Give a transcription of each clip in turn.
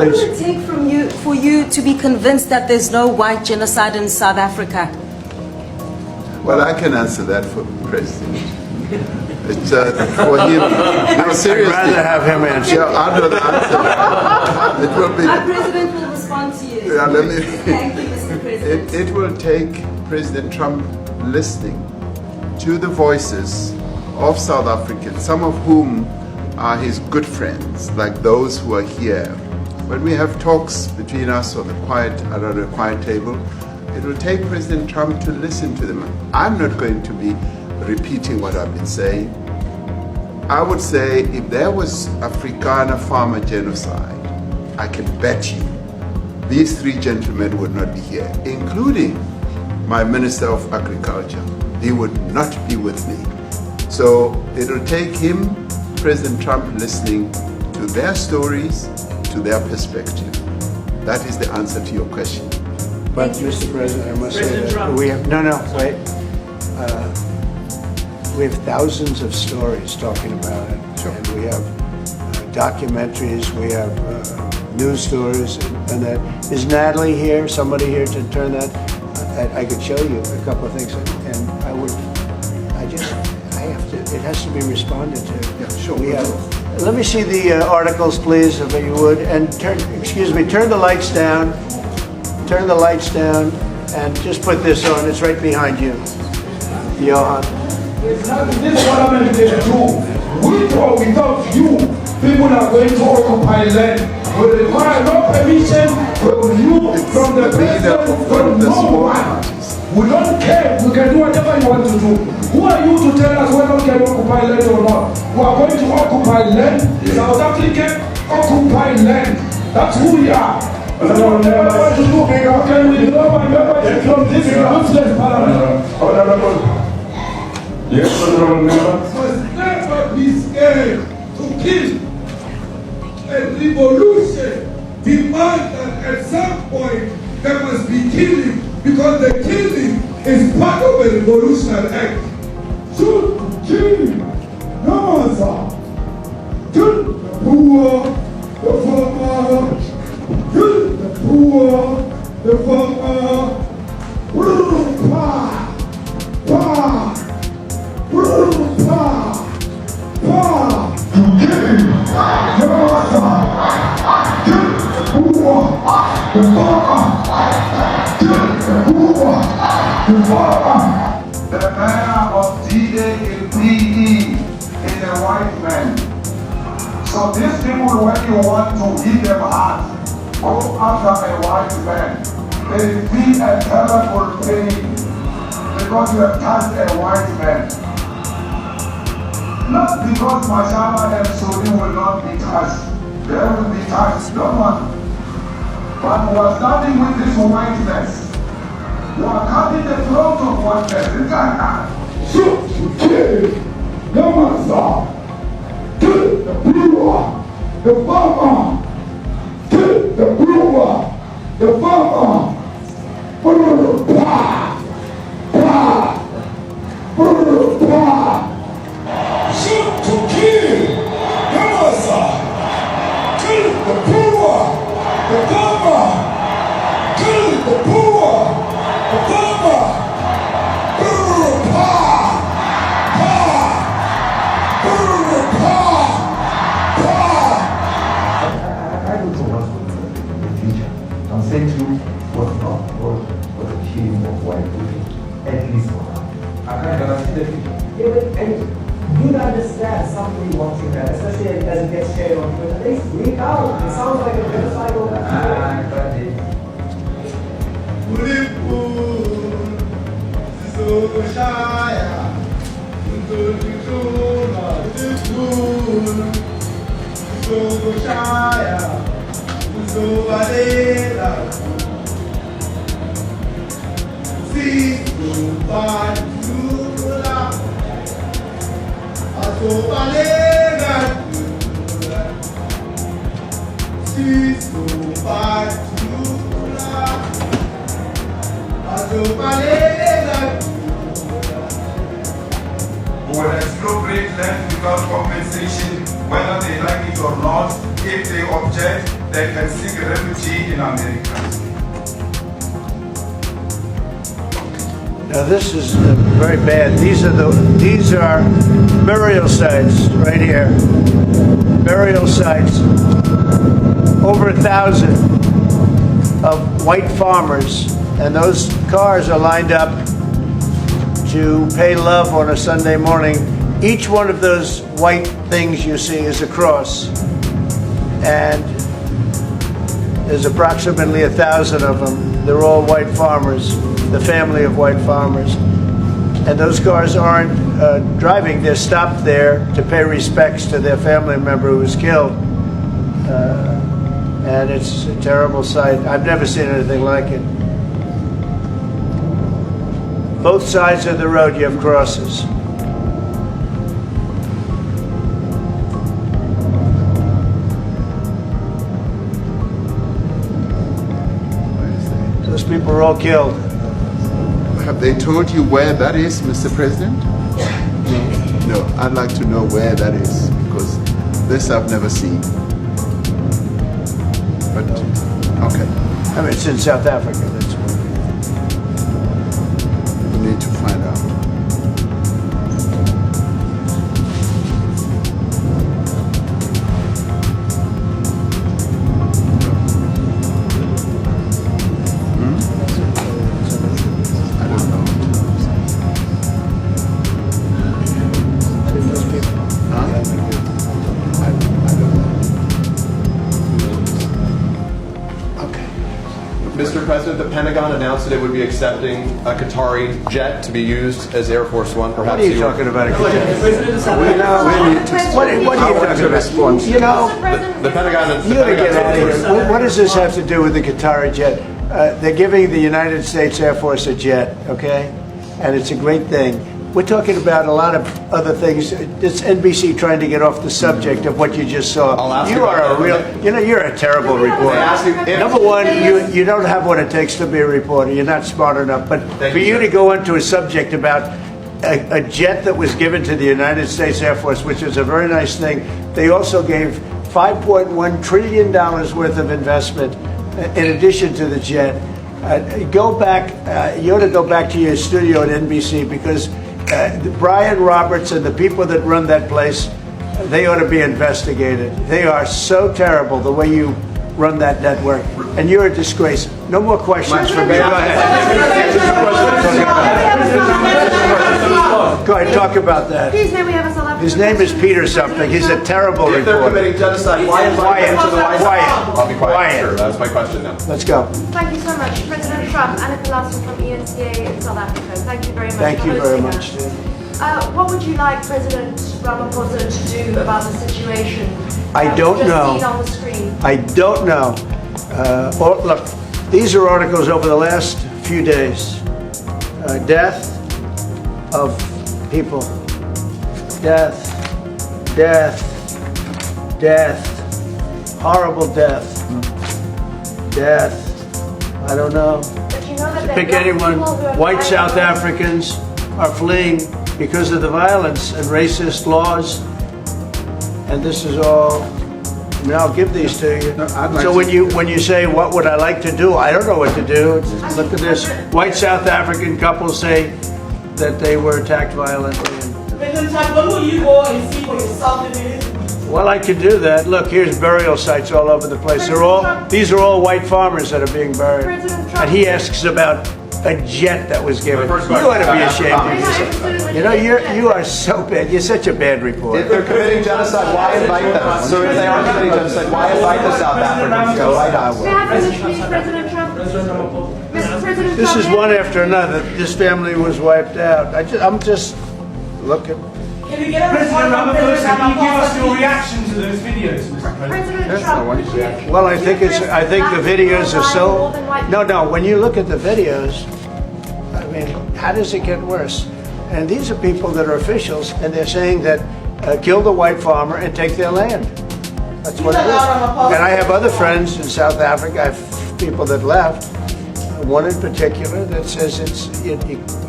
What please. will it take for you to be convinced that there's no white genocide in South Africa? Well, I can answer that for President. It's for him. No, seriously. I'd rather have him answer. Yeah, I'd rather answer. It will be. Our president will respond to you. Yeah, let me, Thank you, Mr. President. it will take President Trump listening to the voices of South Africans, some of whom are his good friends, like those who are here. When we have talks between us on around the quiet table, it will take President Trump to listen to them. I'm not going to be repeating what I've been saying. I would say if there was Afrikaner farmer genocide, I can bet you these three gentlemen would not be here, including my Minister of Agriculture. He would not be with me. So it'll take him, President Trump, listening to their stories, to their perspective. That is the answer to your question. But Mr. President, I must say that we have, wait. We have thousands of stories talking about it. Sure. And we have documentaries, we have news stories, and that. Is Natalie here, somebody here to turn that? I could show you a couple of things, and it has to be responded to. Yeah, sure. Let me see the articles, please, if you would, and turn the lights down. Turn the lights down, and just put this on. It's right behind you, Johan. There's nothing this government can do. With or without you, people are going to occupy land. We require no permission from you, from the president, from no one. We don't care. We can do whatever you want to do. Who are you to tell us whether we can occupy land or not? We are going to occupy land. South African occupy land. That's who we are. Can we draw my membership from this useless parliament? Yes, honorable member. Must never be scared to kill. A revolution demands that at some point there must be killing, because the killing is part of a revolutionary act. Shoot, kill, no answer. Kill the poor, the farmer. Kill the poor, the farmer. The manner of D-Day in PE is a white man. So these people, when you want to hit them hard, go after a white man. There will be a terrible pain because you have touched a white man. Not because Mashaba and Sodi will not be touched. They will be touched, no one. But we are starting with this whiteness. We are cutting the throat of whiteness in Ghana. Shoot, kill, no answer. Kill the brewer, the farmer. Kill the brewer, the farmer. Shoot to kill, no answer. Kill the brewer, the farmer. Kill the brewer, the farmer. I don't know what's going to happen in the future. I'm saying to you, what's not for the killing of white people, at least for now. I can't guarantee the future. Yeah, but you don't understand somebody watching that, especially as it gets shared on Twitter. They freak out. It sounds like a genocidal activity. We will explore great land without compensation, whether they like it or not. If they object, they can seek refugee in America. Now this is very bad. These are burial sites right here. Burial sites. Over 1,000 of white farmers, and those cars are lined up to pay love on a Sunday morning. Each one of those white things you see is a cross, and there's approximately 1,000 of them. They're all white farmers, the family of white farmers. And those cars aren't driving, they're stopped there to pay respects to their family member who was killed. And it's a terrible sight. I've never seen anything like it. Both sides of the road you have crosses. Those people are all killed. Have they told you where that is, Mr. President? No, I'd like to know where that is, because this I've never seen. But, okay. I mean, it's in South Africa. That's what. We need to find out. I don't know. Huh? I don't know. Mr. President, the Pentagon announced that it would be accepting a Qatari jet to be used as Air Force One. Perhaps What are you talking about? What are you talking about? You know, the Pentagon. you gotta get out of here. What does this have to do with the Qatari jet? They're giving the United States Air Force a jet, okay? And it's a great thing. We're talking about a lot of other things. It's NBC trying to get off the subject of what you just saw. You are a real, you know, you're a terrible reporter. Number one, you don't have what it takes to be a reporter. You're not smart enough. But for you to go into a subject about a jet that was given to the United States Air Force, which is a very nice thing, they also gave $5.1 trillion worth of investment in addition to the jet. Go back, you ought to go back to your studio at NBC, because Brian Roberts and the people that run that place, they ought to be investigated. They are so terrible the way you run that network, and you're a disgrace. No more questions from me. Go ahead. Go ahead, talk about that. His name is Peter something. He's a terrible If they're reporter. committing genocide, why invite them to the White House? I'll be quiet. Sure, that's my question now. Let's go. Thank you so much. President Trump, Annika Larson from ENCA in South Africa. Thank you very much. Thank you very much. What would you like President Ramaphosa to do about the situation? I don't know. Just seen on the screen. I don't know. Look, these are articles over the last few days. Death of people. Death. Horrible death. I don't know. But you know that there are Pick young anyone. people who are White dying South of- Africans are fleeing because of the violence and racist laws. And this is all, I mean, I'll give these to you. I'd like So to- when you say, what would I like to do? I don't know what to do. Look at this. White South African couples say that they were attacked violently. President Trump, when will you go and see for yourself in it? Well, I could do that. Look, here's burial sites all over the place. These are all white farmers that are being buried. And he asks about a jet that was given. You ought to be ashamed of yourself. You know, you are so bad. You're such a bad reporter. If they're committing genocide, why invite them? So if they are committing genocide, why invite the South Africans to the White House? May I finish, please, President Trump? Mr. President This Trump, is one after another. This family was wiped out. I'm just looking. Can you get a response from President Ramaphosa? Can you give us your reaction to those videos, Mr. President? President Trump, could you- Well, I think the videos are so. No. When you look at the videos, I mean, how does it get worse? And these are people that are officials, and they're saying that kill the white farmer and take their land. That's what it is. And I have other friends in South Africa. I have people that left. One in particular that says you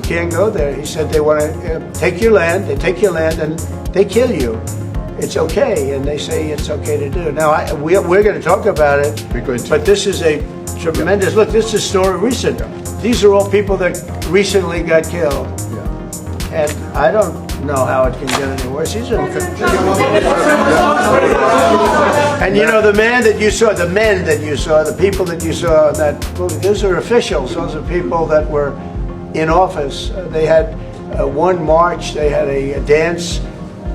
can't go there. He said they want to take your land. They take your land and they kill you. it's okay, and they say it's okay to do. Now, we're going to talk about it, but this is a tremendous, look, this is a story recent. These are all people that recently got killed. And I don't know how it can get any worse. He's a, and you know, the men that you saw, the people that you saw in that movie, those are officials. Those are people that were in office. They had one march, they had a dance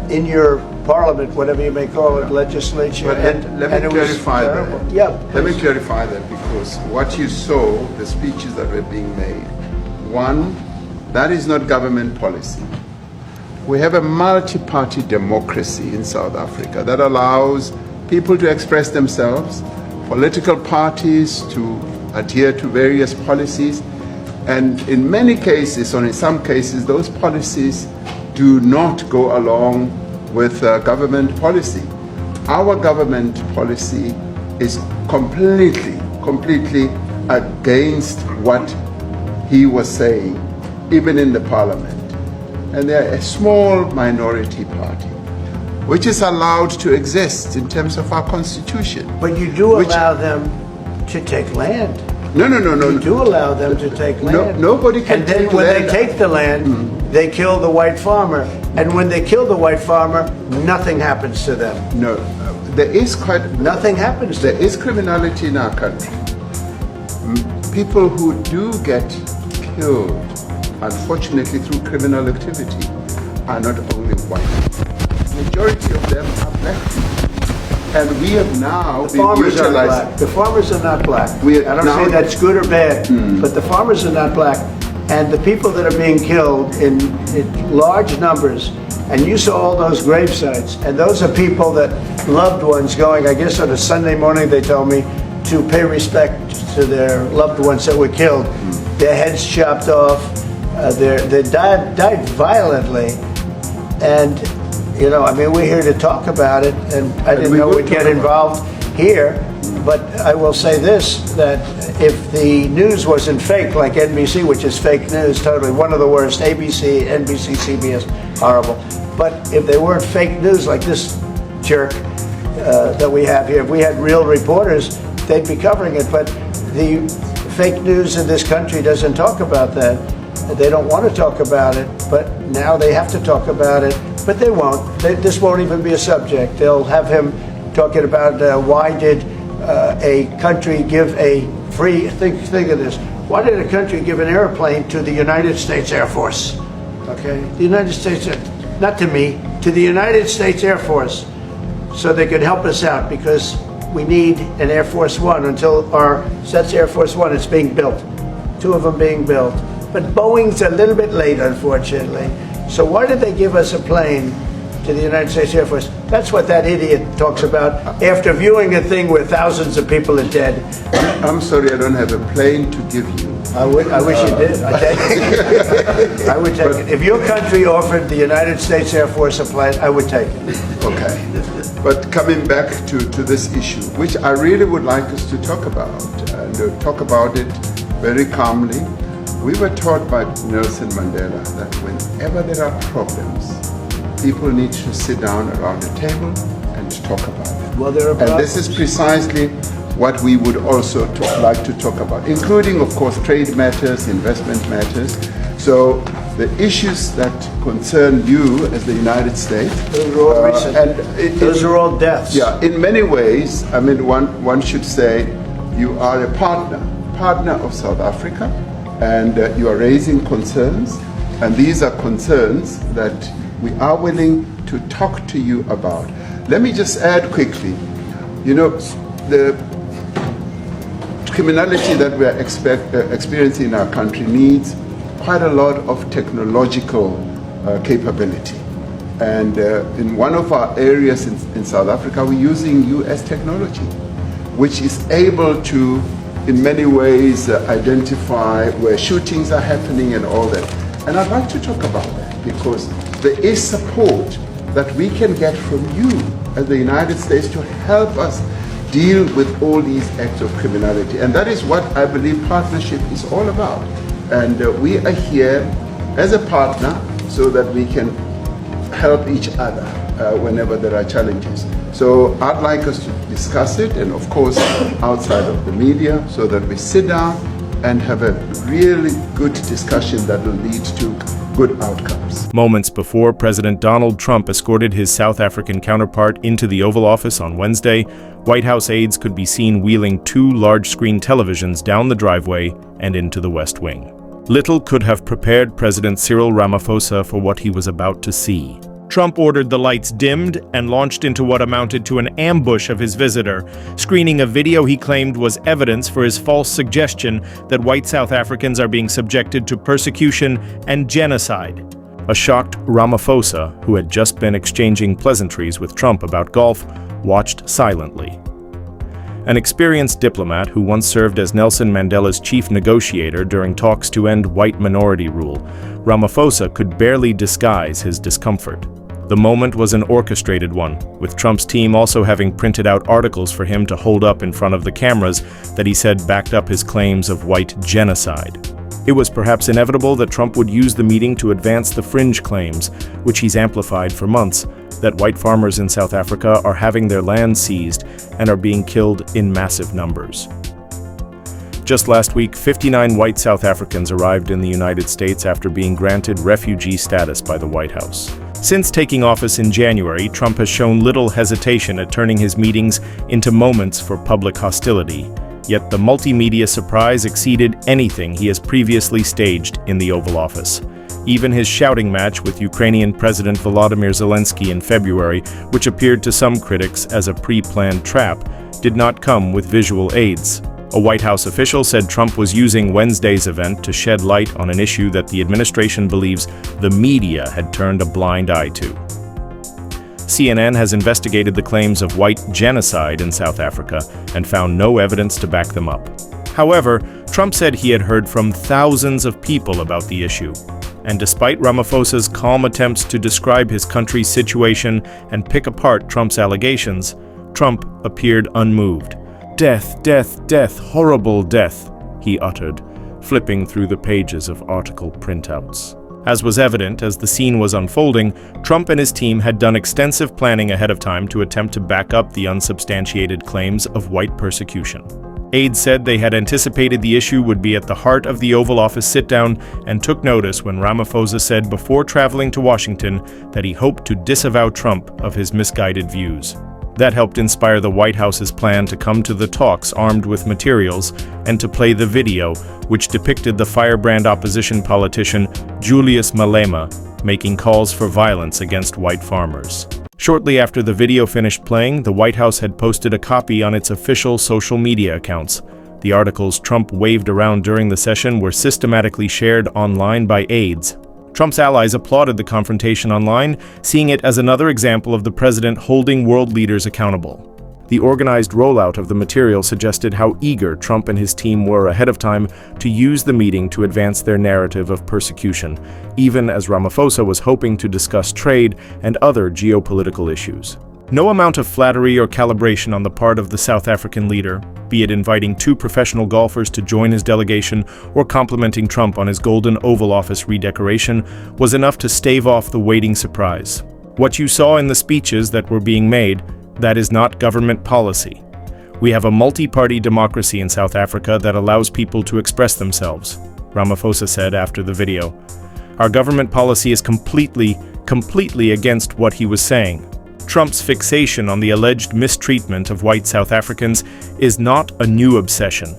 in your parliament, whatever you may call it, legislature. But let me clarify that. Yeah, let me clarify that, because what you saw, the speeches that were being made, one, that is not government policy. We have a multi-party democracy in South Africa that allows people to express themselves, political parties to adhere to various policies, and in many cases, or in some cases, those policies do not go along with government policy. Our government policy is completely against what he was saying, even in the parliament. And they're a small minority party, which is allowed to exist in terms of our constitution. But you do allow them to take land. No. You do allow them to take land. Nobody can take land. And then when they take the land, they kill the white farmer. And when they kill the white farmer, nothing happens to them. No, there is nothing happens to them. There is criminality in our country. People who do get killed, unfortunately through criminal activity, are not only white. The majority of them are black people. And we have now been utilized. The farmers are not black. I don't say that's good or bad, but the farmers are not black. And the people that are being killed in large numbers, and you saw all those grave sites, and those are people that loved ones going, I guess on a Sunday morning they told me, to pay respect to their loved ones that were killed. Their heads chopped off, they died violently. And you know, I mean, we're here to talk about it, and I didn't know we'd get involved here, but I will say this, that if the news wasn't fake, like NBC, which is fake news, totally, one of the worst, ABC, NBC, CBS, horrible, but if they weren't fake news like this jerk that we have here, if we had real reporters, they'd be covering it, but the fake news in this country doesn't talk about that. They don't want to talk about it, but now they have to talk about it. But they won't. This won't even be a subject. They'll have him talking about why did a country give a free, think of this, why did a country give an airplane to the United States Air Force? Okay, the United States, not to me, to the United States Air Force, so they could help us out, because we need an Air Force One until that's Air Force One, it's being built. 2 of them being built. But Boeing's a little bit late, unfortunately. So why did they give us a plane to the United States Air Force? That's what that idiot talks about after viewing a thing where thousands of people are dead. I'm sorry, I don't have a plane to give you. I wish you did. I would take it. If your country offered the United States Air Force a plane, I would take it. Okay. But coming back to this issue, which I really would like us to talk about, and talk about it very calmly. We were taught by Nelson Mandela that whenever there are problems, people need to sit down around a table and talk about it. Well, there are and this is precisely what we would also like to talk about, including, of course, trade matters, investment matters. So the issues that concern you as the United States. Those are all recent. Those are all deaths. Yeah, in many ways, I mean, one should say you are a partner of South Africa, and you are raising concerns, and these are concerns that we are willing to talk to you about. Let me just add quickly, you know, the criminality that we are experiencing in our country needs quite a lot of technological capability. And in one of our areas in South Africa, we're using US technology, which is able to, in many ways, identify where shootings are happening and all that. And I'd like to talk about that, because there is support that we can get from you as the United States to help us deal with all these acts of criminality. And that is what I believe partnership is all about. And we are here as a partner so that we can help each other. whenever there are challenges. So I'd like us to discuss it, and of course outside of the media, so that we sit down and have a really good discussion that will lead to good outcomes. Moments before President Donald Trump escorted his South African counterpart into the Oval Office on Wednesday, White House aides could be seen wheeling 2 large-screen televisions down the driveway and into the West Wing. Little could have prepared President Cyril Ramaphosa for what he was about to see. Trump ordered the lights dimmed and launched into what amounted to an ambush of his visitor, screening a video he claimed was evidence for his false suggestion that white South Africans are being subjected to persecution and genocide. A shocked Ramaphosa, who had just been exchanging pleasantries with Trump about golf, watched silently. An experienced diplomat who once served as Nelson Mandela's chief negotiator during talks to end white minority rule, Ramaphosa could barely disguise his discomfort. The moment was an orchestrated one, with Trump's team also having printed out articles for him to hold up in front of the cameras that he said backed up his claims of white genocide. It was perhaps inevitable that Trump would use the meeting to advance the fringe claims, which he's amplified for months, that white farmers in South Africa are having their land seized and are being killed in massive numbers. Just last week, 59 white South Africans arrived in the United States after being granted refugee status by the White House. Since taking office in January, Trump has shown little hesitation at turning his meetings into moments for public hostility. Yet the multimedia surprise exceeded anything he has previously staged in the Oval Office. Even his shouting match with Ukrainian President Volodymyr Zelensky in February, which appeared to some critics as a pre-planned trap, did not come with visual aids. A White House official said Trump was using Wednesday's event to shed light on an issue that the administration believes the media had turned a blind eye to. CNN has investigated the claims of white genocide in South Africa and found no evidence to back them up. However, Trump said he had heard from thousands of people about the issue. And despite Ramaphosa's calm attempts to describe his country's situation and pick apart Trump's allegations, Trump appeared unmoved. "Death, death, death, horrible death," he uttered, flipping through the pages of article printouts. As was evident as the scene was unfolding, Trump and his team had done extensive planning ahead of time to attempt to back up the unsubstantiated claims of white persecution. Aides said they had anticipated the issue would be at the heart of the Oval Office sit-down and took notice when Ramaphosa said before traveling to Washington that he hoped to disavow Trump of his misguided views. That helped inspire the White House's plan to come to the talks armed with materials and to play the video, which depicted the firebrand opposition politician Julius Malema making calls for violence against white farmers. Shortly after the video finished playing, the White House had posted a copy on its official social media accounts. The articles Trump waved around during the session were systematically shared online by aides. Trump's allies applauded the confrontation online, seeing it as another example of the president holding world leaders accountable. The organized rollout of the material suggested how eager Trump and his team were ahead of time to use the meeting to advance their narrative of persecution, even as Ramaphosa was hoping to discuss trade and other geopolitical issues. No amount of flattery or calibration on the part of the South African leader, be it inviting 2 professional golfers to join his delegation or complimenting Trump on his golden Oval Office redecoration, was enough to stave off the waiting surprise. What you saw in the speeches that were being made, that is not government policy. We have a multi-party democracy in South Africa that allows people to express themselves, Ramaphosa said after the video. Our government policy is completely against what he was saying. Trump's fixation on the alleged mistreatment of white South Africans is not a new obsession.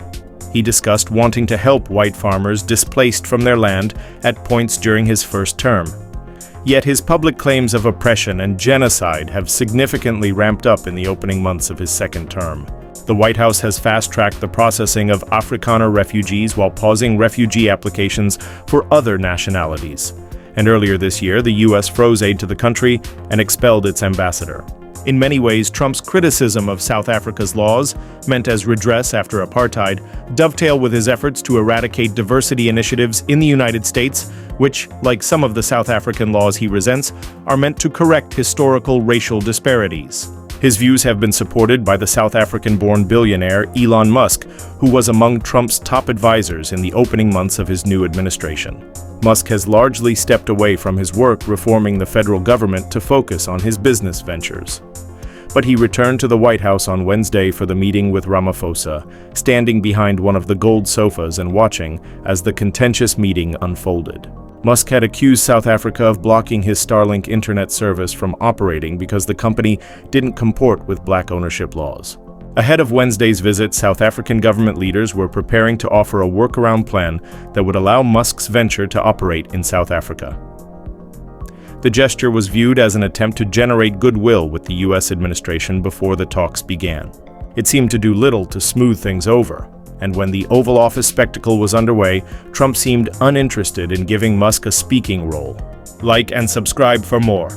He discussed wanting to help white farmers displaced from their land at points during his first term. Yet his public claims of oppression and genocide have significantly ramped up in the opening months of his second term. The White House has fast-tracked the processing of Afrikaner refugees while pausing refugee applications for other nationalities. And earlier this year, the U.S. froze aid to the country and expelled its ambassador. In many ways, Trump's criticism of South Africa's laws, meant as redress after apartheid, dovetail with his efforts to eradicate diversity initiatives in the United States, which, like some of the South African laws he resents, are meant to correct historical racial disparities. His views have been supported by the South African-born billionaire Elon Musk, who was among Trump's top advisors in the opening months of his new administration. Musk has largely stepped away from his work reforming the federal government to focus on his business ventures. But he returned to the White House on Wednesday for the meeting with Ramaphosa, standing behind one of the gold sofas and watching as the contentious meeting unfolded. Musk had accused South Africa of blocking his Starlink internet service from operating because the company didn't comport with black ownership laws. Ahead of Wednesday's visit, South African government leaders were preparing to offer a workaround plan that would allow Musk's venture to operate in South Africa. The gesture was viewed as an attempt to generate goodwill with the U.S. administration before the talks began. It seemed to do little to smooth things over, and when the Oval Office spectacle was underway, Trump seemed uninterested in giving Musk a speaking role. Like and subscribe for more.